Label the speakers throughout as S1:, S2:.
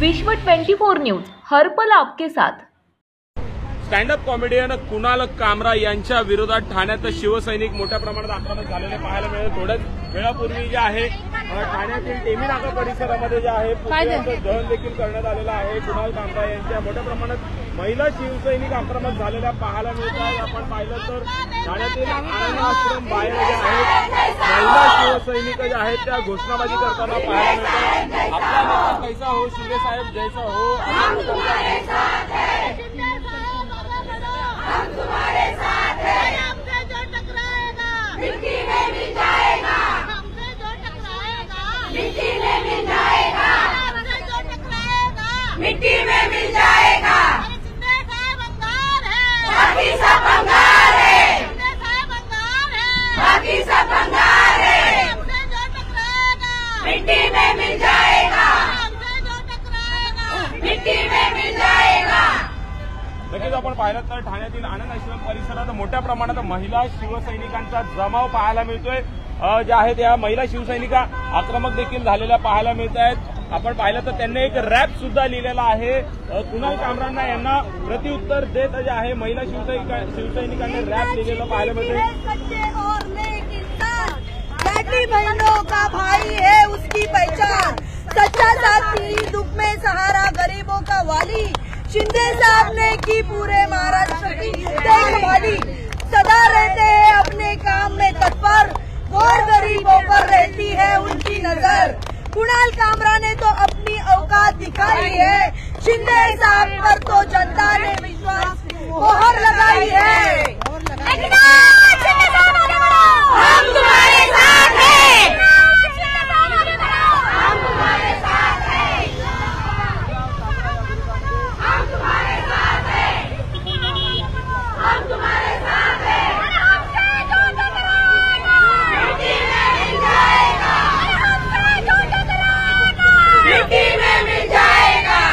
S1: विश्व 24 न्यूज हर पल आपके साथ।
S2: स्टँडअप कॉमेडियन कुणाल कामरा यांच्या विरोधात ठाण्यात शिवसैनिक मोठ्या प्रमाणात आक्रमक झालेले पाहायला मिळाले। थोड्याच वेळापूर्वी जे आहे ठाण्यातील टेमी नाका परिसरामध्ये जे आहे पुतळ्याचं दहन देखील करण्यात आलेलं आहे। कुणाल कामरा यांच्या मोठ्या प्रमाणात महिला शिवसैनिक आक्रमक झालेल्या पाहायला मिळतात। आपण पाहिलं तर ठाण्यातील आनंद आश्रम बाहेर जे आहेत महिला शिवसैनिक जे आहेत त्या घोषणाबाजी करताना पाहायला मिळतात। आपला नेता कैसा हो शिंदे साहेब जैसा हो,
S3: हम तुम्हारे साथ हैं, हमसे जो टकराएगा मिट्टी में मिल जाएगा, हमसे जो टकराएगा मिट्टी में मिल जाएगा, हमसे जो टकराएगा मिट्टी में मिल जाएगा। शिंदे साहब अंगार है, बाकी सब अंगार है, शिंदे साहब अंगार है, बाकी सब अंगार है, हमसे जो टकराएगा मिट्टी में मिल जाएगा, हमसे जो टकराएगा मिट्टी में मिल जाएगा।
S2: नक्कीच आपण पाहिलं तर ठाण्यातील आनंद आश्रम परिसरात मोठ्या प्रमाणात महिला शिवसैनिकांचा जमाव पाहायला मिळतोय। ज्या आहेत या महिला शिवसैनिका आक्रमक देखील झालेल्या पाहायला मिळत आहेत। आपण पाहिलं तर त्यांनी एक रॅप सुद्धा लिहिलेला आहे। कुणाल कामरांना यांना प्रत्युत्तर देत जे आहे महिला शिवसैनिकांनी रॅप लिहिलेलं पाहायला मिळतंय।
S3: बेटी बहनों का भाई है उसकी पहचान, सच्चा साथी दुख में सहारा गरीबों का वाली, शिंदे साहब ने की पूरे महाराष्ट्र की देखभाली, सदा रहते हैं अपने काम में तत्पर, और गरीबों पर रहती है उनकी नजर। कुणाल कामरा ने तो अपनी औकात दिखाई है, शिंदे साहब पर तो जनता ने विश्वास मोहर लगाई है। हम तुम्हारे साथ हैं, हम तुम्हारे साथ हैं, हम तुम्हारे साथ हैं, हम तुम्हारे साथ हैं, हमसे जो टकराएगा मिट्टी में मिल जाएगा, हमसे जो टकराएगा मिट्टी में मिल जाएगा।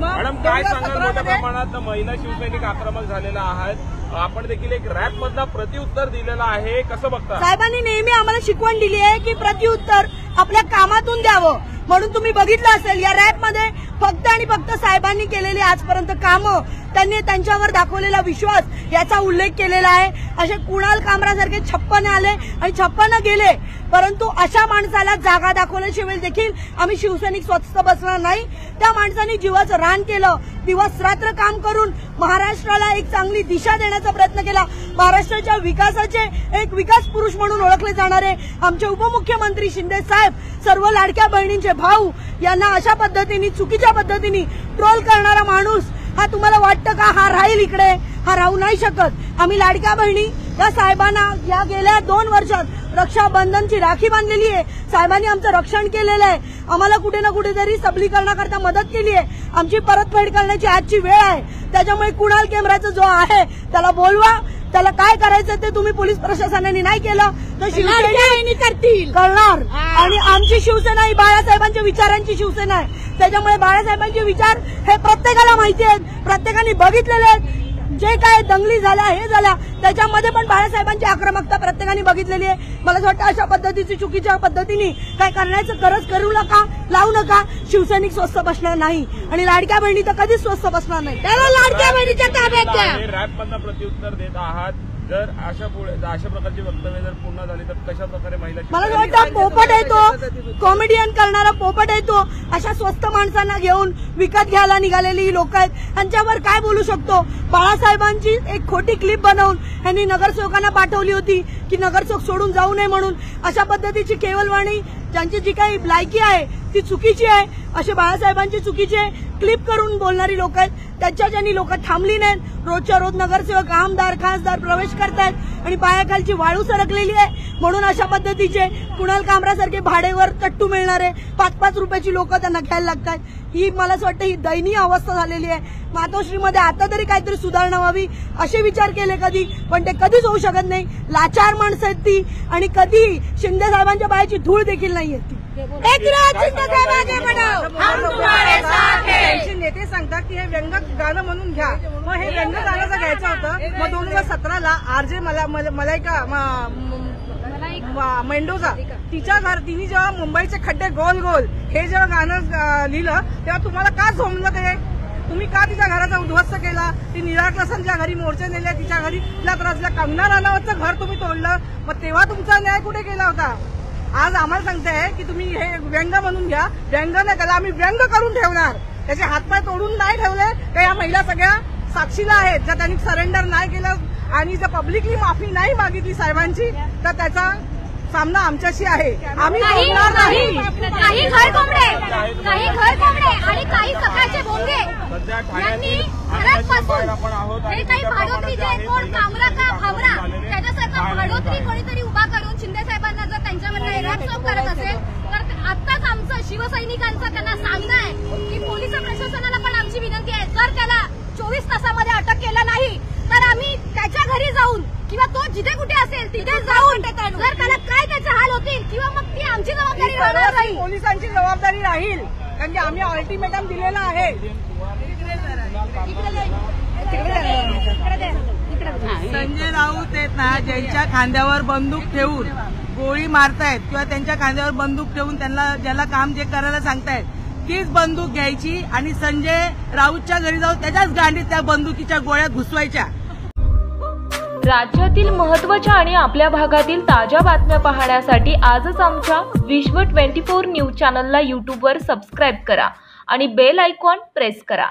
S2: मॅडम काय सांगाल, मोठ्या प्रमाणात महिला शिवसैनिक आक्रमक झालेला आहात, आपण देखील एक रॅप मधला प्रत्युत्तर दिलेला आहे, कसं बघता?
S3: साहेबांनी नेहमी आम्हाला शिकवण दिली आहे की प्रत्युत्तर आपल्या कामातून द्यावं, म्हणून तुम्ही बघितलं असेल या रॅप मध्ये फक्त आणि फक्त साहेबांनी केलेली आजपर्यंत कामं, त्यांनी त्यांच्यावर दाखवलेला विश्वास याचा उल्लेख केलेला आहे। असे कुणाल कामरासारखे 56 आले आणि 56 गेले, परंतु अशा माणसाला जागा दाखवल्याशिवाय देखील आम्ही शिवसैनिक स्वस्त बसणार नाही। त्या माणसाने जीवाचं रान केलं, दिवस रात्र काम करून महाराष्ट्राला एक चांगली दिशा देण्याचा प्रयत्न केला। महाराष्ट्राच्या विकासाचे एक विकास पुरुष म्हणून ओळखले जाणारे आमचे उपमुख्यमंत्री शिंदे साहेब सर्व लाडक्या बहिणींचे भाऊ यांना अशा पद्धतीने चुकीच्या पद्धतीने ट्रोल करणारा माणूस हा तुम्हाला वाटतं का हा राहील इकडे? हा राहू नाही शकत। आम्ही लाडक्या बहिणी या साहेबांना या गेल्या 2 वर्षात रक्षाबंधनची राखी बांधलेली आहे, साहेबांनी आमचं रक्षण केलेलं आहे, आम्हाला कुठे ना कुठेतरी सबलीकरणाकरता मदत केली आहे, आमची परतफेड करण्याची आजची वेळ आहे। त्याच्यामुळे कुणाल कामराचा जो आहे त्याला बोलवा, त्याला काय करायचं ते तुम्ही पोलीस प्रशासनाने नाही केलं तर शिवसेना करतील करणार, आणि आमची शिवसेना ही बाळासाहेबांच्या विचारांची शिवसेना आहे। त्याच्यामुळे बाळासाहेबांचे विचार हे प्रत्येकाला माहिती आहेत, प्रत्येकाने बघितलेले आहेत। जे काय दंगली झाल्या हे झाल्या त्याच्यामध्ये पण बाळासाहेबांची आक्रमकता प्रत्येकाने बघितलेली आहे। मला असं वाटतं अशा पद्धतीची चुकीच्या पद्धतीने काय करण्याचं गरज करू नका, लावू नका। शिवसैनिक स्वस्त बसणार नाही आणि लाडक्या बहिणी तर कधीच स्वस्त बसणार नाही, त्याला लाडक्या बहिणीच्या ताब्यात द्या।
S2: रॅप मधनं प्रत्युत्तर देत आहात, जर अशा प्रकारची वक्तव्य जर पूर्ण झाली तर कशा प्रकारे महिला?
S3: मला वाटतं पोपट येतो, कॉमेडियन करणारा पोपट येतो, अशा स्वस्त माणसांना घेऊन विकत घ्यायला निघालेली ही लोक आहेत, त्यांच्यावर काय बोलू शकतो? बाळासाहेबांची एक खोटी क्लिप बनवून यांनी नगरसेवकांना पाठवली होती की नगरसेवक सोडून जाऊ नये म्हणून। अशा पद्धतीची केवलवाणी ज्यांची जी काही लायकी आहे ती चुकीची आहे, असे बाळासाहेबांची चुकीचे क्लिप करून बोलणारी लोक आहेत, त्याच्या ज्यांनी लोक थांबली नाहीत। रोजच्या रोज नगरसेवक आमदार खासदार प्रवेश करतायत आणि पायाखालची वाळू सरकलेली आहे, म्हणून अशा पद्धतीचे कुणाल कामरासारखे भाडेवर तट्टू मिळणारे 5-5 रुपयाची लोक त्यांना घ्यायला लागतात। ही मला असं वाटतं ही दयनीय अवस्था झालेली आहे। मातोश्रीमध्ये आता तरी काहीतरी सुधारणा व्हावी असे विचार केले कधी, पण ते कधीच होऊ शकत नाही। लाचार माणसं आहेत ती आणि कधी शिंदे साहेबांच्या पायाची धूळ देखील नाही येत ती। एकनाथ शिंदे साहेब आगे बढ़ो, हम तुम्हारे साथ हैं.
S4: त्यांचे नेते सांगतात की हे व्यंग गाणं म्हणून घ्या. मग हे व्यंग गाणं जर घ्यायचं होतं मग 2017ला आरजे मलायका मेंडोजा तिने जेव्हा मुंबईचे खड्डे गोल गोल हे जेव्हा गाणं लिहिलं तेव्हा तुम्हाला का झोंबलं ते? तुम्ही का तिच्या घराचा उद्ध्वस्त केला? ती निराकलासांच्या घरी मोर्चे नेले, तिच्या घरी तिला त्रास दिला. कंगना राणावतचं घर तुम्ही तोडलं, मग तेव्हा तुमचा न्याय कुठे केला होता? आज आम्हाला सांगताय की तुम्ही हे व्यंग म्हणून घ्या. व्यंग नाही त्याला आम्ही व्यंग करून ठेवणार. त्याचे हातपाय तोडून नाही ठेवले तर या महिला सगळ्या साक्षीला आहेत. जर त्यांनी सरेंडर नाही केलं आणि जर पब्लिकली माफी नाही मागितली साहेबांची तर त्याचा सामना आमच्याशी आहे. आम्ही बोलणार नाही.
S5: काही घर कोंबडे आणि काही सकाळचे भोंगे
S2: सध्या
S5: यांनी
S2: ठाण्यातील
S5: घरापासून
S2: आपण आहोत
S5: हे काही भाडोत्री जे कोण कामरा का फावरा त्याच्यासारखं भाडोत्री कोणीतरी उभा करून शिंदे साहेबांना जर त्यांच्यावर रॅप स्टॉप करत असेल तर आत्ताच आमचं शिवसैनिकांचा त्यांना सांगणं आहे की पोलीस प्रशासनाला पण आमची विनंती आहे, जर त्याला 24 तासामध्ये अटक केलं नाही तर आम्ही त्याच्या घरी जाऊन किंवा तो जिथे कुठे असेल तिथे जाऊन जर त्याला काय त्याचे हाल होतील किंवा मग ती आमची जबाबदारी राहणार नाही.
S4: पोलिसांची जबाबदारी राहील कारण की आम्ही अल्टिमेटम दिलेला आहे. संजय राऊत आहेत ना, ज्यांच्या खांद्यावर बंदूक ठेवून गोळी मारतायत किंवा त्यांच्या खांद्यावर बंदूक ठेवून त्यांना ज्याला काम जे करायला सांगतायत तीच बंदूक घ्यायची आणि संजय राऊतच्या घरी जाऊन त्याच्याच गांडीत त्या बंदुकीच्या गोळ्या घुसवायच्या.
S1: राज्यातील महत्त्वाच्या आणि आपल्या भागातील ताज्या बातम्या पाहण्यासाठी आजच आमच्या विश्व 24 न्यूज चॅनलला यूट्यूबवर सबस्क्राईब करा आणि बेल आयकॉन प्रेस करा.